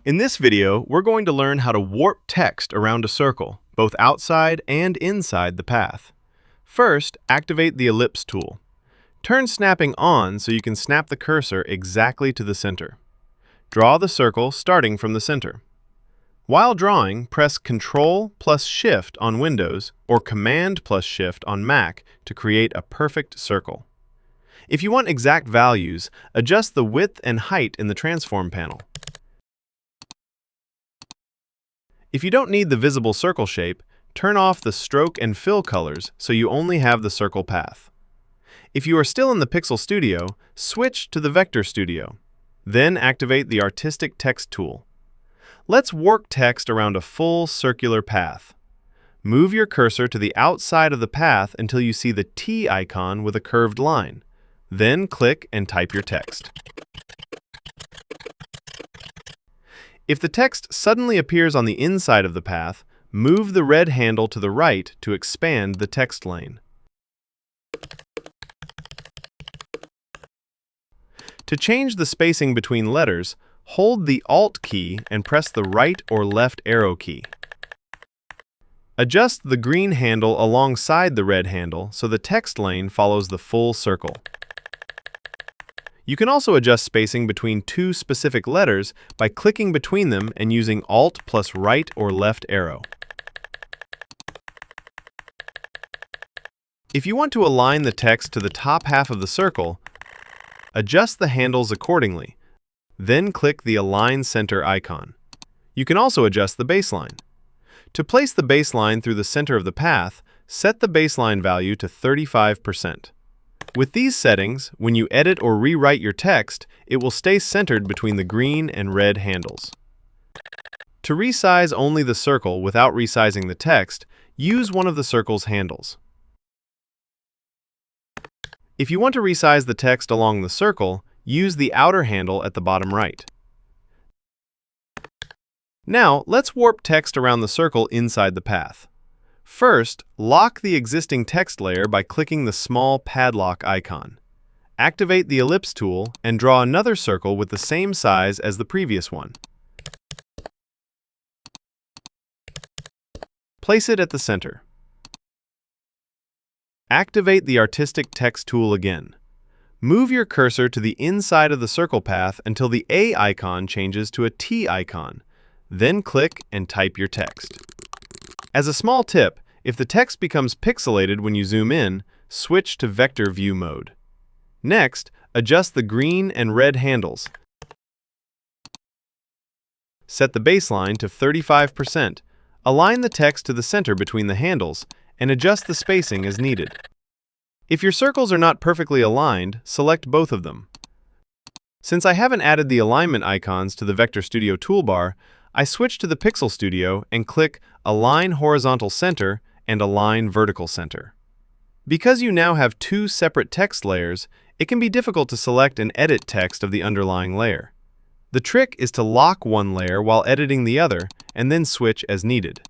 In this video, we're going to learn how to warp text around a circle, both outside and inside the path. First, activate the ellipse tool. Turn snapping on so you can snap the cursor exactly to the center. Draw the circle starting from the center. While drawing, press Ctrl plus Shift on Windows or Command plus Shift on Mac to create a perfect circle. If you want exact values, adjust the width and height in the transform panel. If you don't need the visible circle shape, turn off the stroke and fill colors so you only have the circle path. If you are still in the Pixel Studio, switch to the Vector Studio. Then activate the Artistic Text tool. Let's warp text around a full circular path. Move your cursor to the outside of the path until you see the T icon with a curved line. Then click and type your text. If the text suddenly appears on the inside of the path, move the red handle to the right to expand the text lane. To change the spacing between letters, hold the Alt key and press the right or left arrow key. Adjust the green handle alongside the red handle so the text lane follows the full circle. You can also adjust spacing between two specific letters by clicking between them and using Alt plus right or left arrow. If you want to align the text to the top half of the circle, adjust the handles accordingly. Then click the Align Center icon. You can also adjust the baseline. To place the baseline through the center of the path, set the baseline value to 35%. With these settings, when you edit or rewrite your text, it will stay centered between the green and red handles. To resize only the circle without resizing the text, use one of the circle's handles. If you want to resize the text along the circle, use the outer handle at the bottom right. Now, let's warp text around the circle inside the path. First, lock the existing text layer by clicking the small padlock icon. Activate the ellipse tool and draw another circle with the same size as the previous one. Place it at the center. Activate the Artistic Text tool again. Move your cursor to the inside of the circle path until the A icon changes to a T icon. Then click and type your text. As a small tip, if the text becomes pixelated when you zoom in, switch to vector view mode. Next, adjust the green and red handles. Set the baseline to 35%. Align the text to the center between the handles and adjust the spacing as needed. If your circles are not perfectly aligned, select both of them. Since I haven't added the alignment icons to the Vector Studio toolbar, I switch to the Pixel Studio and click Align Horizontal Center and Align Vertical Center. Because you now have two separate text layers, it can be difficult to select and edit text of the underlying layer. The trick is to lock one layer while editing the other and then switch as needed.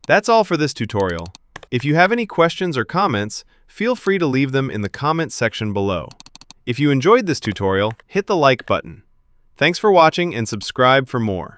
That's all for this tutorial. If you have any questions or comments, feel free to leave them in the comment section below. If you enjoyed this tutorial, hit the like button. Thanks for watching and subscribe for more.